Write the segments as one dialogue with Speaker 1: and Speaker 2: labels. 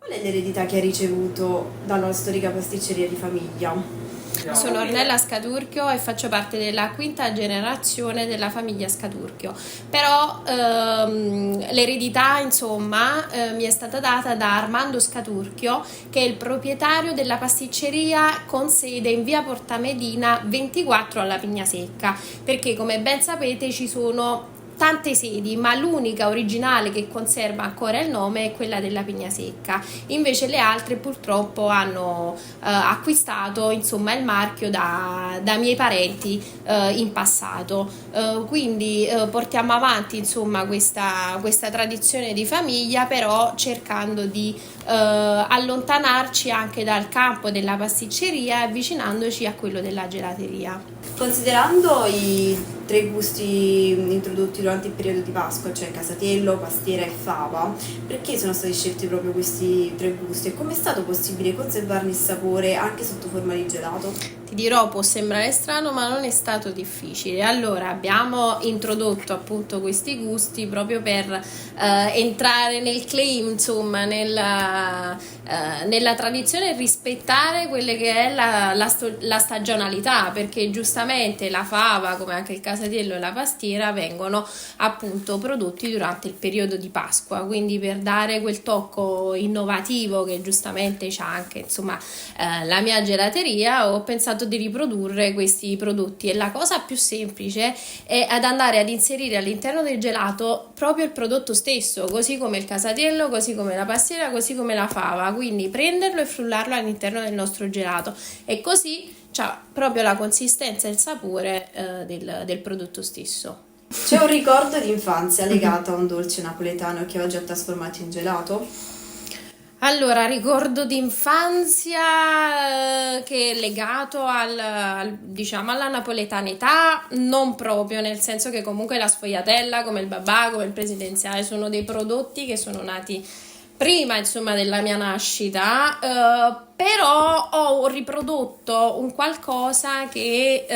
Speaker 1: Qual è l'eredità che hai ricevuto dalla storica pasticceria di famiglia?
Speaker 2: Sono Ornella Scaturchio e faccio parte della quinta generazione della famiglia Scaturchio, però l'eredità insomma mi è stata data da Armando Scaturchio, che è il proprietario della pasticceria con sede in via Porta Medina 24 alla Pignasecca, perché come ben sapete ci sono tante sedi, ma l'unica originale che conserva ancora il nome è quella della Pignasecca. Invece le altre purtroppo hanno acquistato insomma il marchio da miei parenti in passato. Quindi portiamo avanti insomma questa tradizione di famiglia, però cercando di allontanarci anche dal campo della pasticceria e avvicinandoci a quello della gelateria.
Speaker 1: Considerando i tre gusti introdotti durante il periodo di Pasqua, cioè casatiello, pastiera e fava, perché sono stati scelti proprio questi tre gusti e come è stato possibile conservarne il sapore anche sotto forma di gelato?
Speaker 2: Ti dirò, può sembrare strano, ma non è stato difficile. Allora, abbiamo introdotto appunto questi gusti proprio per entrare nel claim, insomma, nella tradizione e rispettare quelle che è la stagionalità, perché giustamente la fava, come anche il casatiello e la pastiera, vengono appunto prodotti durante il periodo di Pasqua, quindi per dare quel tocco innovativo che giustamente c'ha anche, insomma, la mia gelateria, ho pensato di riprodurre questi prodotti, e la cosa più semplice è ad andare ad inserire all'interno del gelato proprio il prodotto stesso, così come il casatiello, così come la pastiera, così come la fava, quindi prenderlo e frullarlo all'interno del nostro gelato, e così c'ha proprio la consistenza e il sapore del prodotto stesso.
Speaker 1: C'è un ricordo di infanzia legato a un dolce napoletano che oggi ha trasformato in gelato?
Speaker 2: Allora, ricordo d'infanzia che è legato diciamo alla napoletanità, non proprio, nel senso che comunque la sfogliatella, come il babà, come il presidenziale, sono dei prodotti che sono nati prima, insomma, della mia nascita, però ho riprodotto un qualcosa che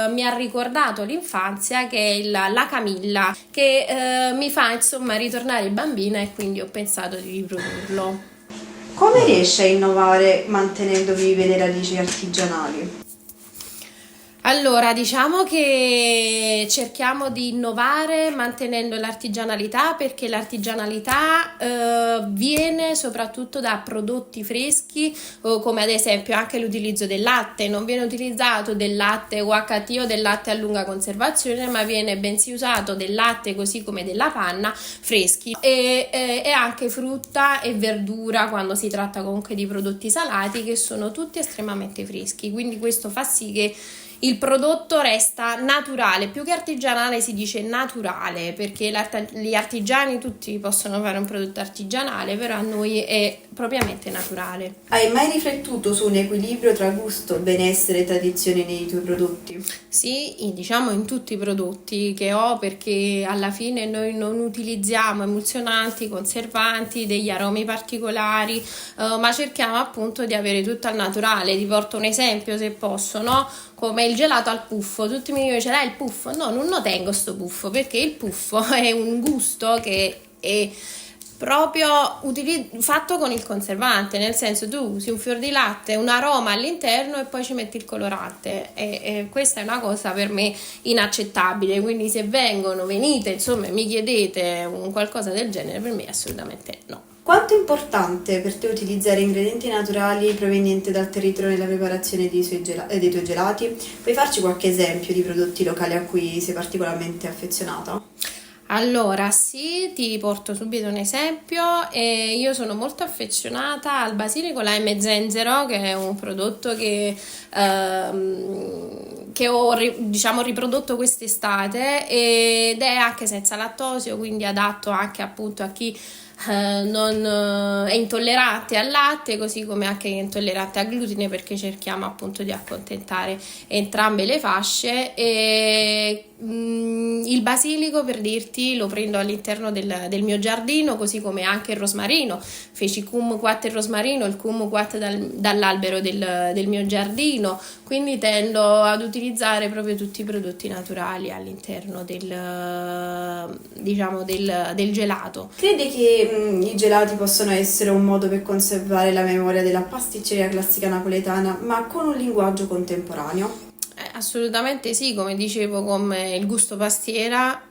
Speaker 2: mi ha ricordato l'infanzia, che è la Camilla, che mi fa, insomma, ritornare bambina, e quindi ho pensato di riprodurlo.
Speaker 1: Come riesci a innovare mantenendo vive le radici artigianali?
Speaker 2: Allora, diciamo che cerchiamo di innovare mantenendo l'artigianalità, perché l'artigianalità viene soprattutto da prodotti freschi, come ad esempio anche l'utilizzo del latte. Non viene utilizzato del latte UHT o del latte a lunga conservazione, ma viene bensì usato del latte, così come della panna, freschi, e anche frutta e verdura quando si tratta comunque di prodotti salati, che sono tutti estremamente freschi. Quindi questo fa sì che il prodotto resta naturale, più che artigianale si dice naturale, perché gli artigiani tutti possono fare un prodotto artigianale, però a noi è propriamente naturale.
Speaker 1: Hai mai riflettuto su un equilibrio tra gusto, benessere e tradizione nei tuoi prodotti?
Speaker 2: Sì, diciamo in tutti i prodotti che ho, perché alla fine noi non utilizziamo emulsionanti, conservanti, degli aromi particolari, ma cerchiamo appunto di avere tutto al naturale. Ti porto un esempio, se posso, no? Come il gelato al puffo. Tutti mi dicono: ce l'hai il puffo? No, non lo tengo sto puffo, perché il puffo è un gusto che è proprio fatto con il conservante, nel senso, tu usi un fior di latte, un aroma all'interno e poi ci metti il colorante, e questa è una cosa per me inaccettabile. Quindi se venite insomma e mi chiedete un qualcosa del genere, per me assolutamente no.
Speaker 1: Quanto è importante per te utilizzare ingredienti naturali provenienti dal territorio nella preparazione dei tuoi gelati? Puoi farci qualche esempio di prodotti locali a cui sei particolarmente affezionata?
Speaker 2: Allora, sì, ti porto subito un esempio. Io sono molto affezionata al basilico, lime e zenzero, che è un prodotto che ho diciamo riprodotto quest'estate, ed è anche senza lattosio, quindi adatto anche appunto a chi non è intollerante al latte, così come anche intollerante al glutine, perché cerchiamo appunto di accontentare entrambe le fasce. E il basilico, per dirti, lo prendo all'interno del mio giardino, così come anche il rosmarino. Feci kumquat e rosmarino, il kumquat dall'albero del mio giardino, quindi tendo ad utilizzare utilizzare proprio tutti i prodotti naturali all'interno diciamo del gelato.
Speaker 1: Crede che i gelati possono essere un modo per conservare la memoria della pasticceria classica napoletana, ma con un linguaggio contemporaneo?
Speaker 2: Assolutamente sì, come dicevo, come il gusto pastiera,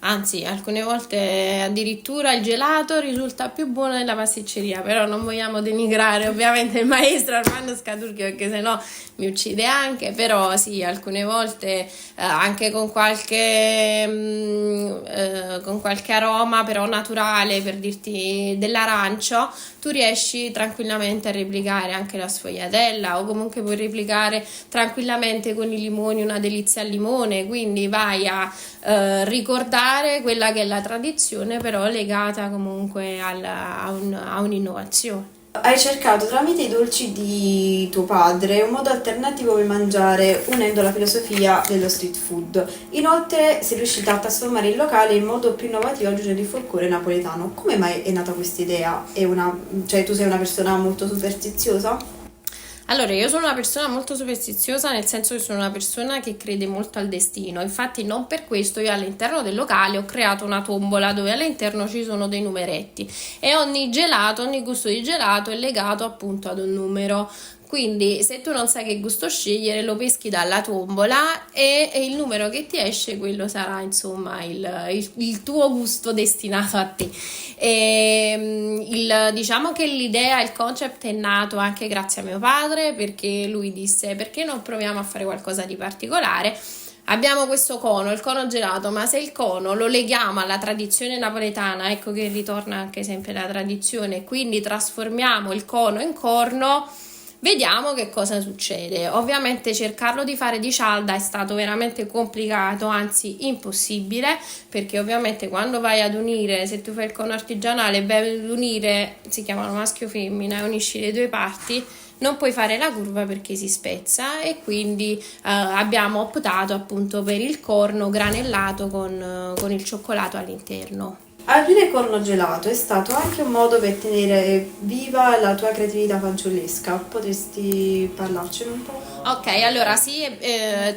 Speaker 2: anzi alcune volte addirittura il gelato risulta più buono della pasticceria, però non vogliamo denigrare ovviamente il maestro Armando Scaturchio perché sennò mi uccide anche, però sì, alcune volte anche con qualche aroma però naturale, per dirti dell'arancio, tu riesci tranquillamente a replicare anche la sfogliatella, o comunque puoi replicare tranquillamente con i limoni una delizia al limone, quindi vai a ricordare quella che è la tradizione, però legata comunque a un'innovazione.
Speaker 1: Hai cercato tramite i dolci di tuo padre un modo alternativo per mangiare, unendo la filosofia dello street food. Inoltre sei riuscita a trasformare il locale in modo più innovativo aggiungendo il folklore napoletano. Come mai è nata questa idea? Cioè, tu sei una persona molto superstiziosa?
Speaker 2: Allora, io sono una persona molto superstiziosa, nel senso che sono una persona che crede molto al destino. Infatti, non per questo io all'interno del locale ho creato una tombola dove all'interno ci sono dei numeretti e ogni gusto di gelato è legato appunto ad un numero. Quindi se tu non sai che gusto scegliere, lo peschi dalla tombola e il numero che ti esce, quello sarà insomma il tuo gusto destinato a te. Diciamo che l'idea, il concept è nato anche grazie a mio padre, perché lui disse: perché non proviamo a fare qualcosa di particolare? Abbiamo questo cono, il cono gelato, ma se il cono lo leghiamo alla tradizione napoletana, ecco che ritorna anche sempre la tradizione, quindi trasformiamo il cono in corno, vediamo che cosa succede. Ovviamente cercarlo di fare di cialda è stato veramente complicato, anzi impossibile, perché ovviamente quando vai ad unire, se tu fai il cono artigianale, vai ad unire, si chiamano maschio femmina, e unisci le due parti, non puoi fare la curva perché si spezza, e quindi abbiamo optato appunto per il corno granellato con il cioccolato all'interno.
Speaker 1: Aprire Corno Gelato è stato anche un modo per tenere viva la tua creatività fanciullesca. Potresti parlarcene un po'?
Speaker 2: Ok, allora sì,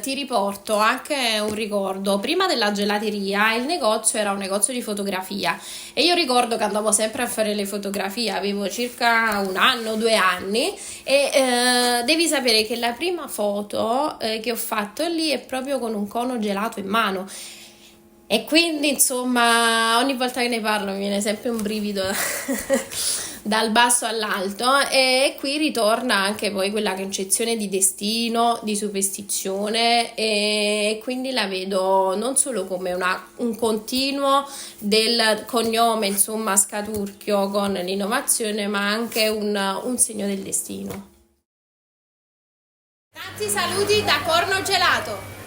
Speaker 2: ti riporto anche un ricordo. Prima della gelateria il negozio era un negozio di fotografia e io ricordo che andavo sempre a fare le fotografie, avevo circa 1 anno, 2 anni, e devi sapere che la prima foto che ho fatto lì è proprio con un cono gelato in mano. E quindi insomma ogni volta che ne parlo mi viene sempre un brivido dal basso all'alto, e qui ritorna anche poi quella concezione di destino, di superstizione, e quindi la vedo non solo come un continuo del cognome insomma Scaturchio con l'innovazione, ma anche un segno del destino. Tanti saluti da Corno Gelato!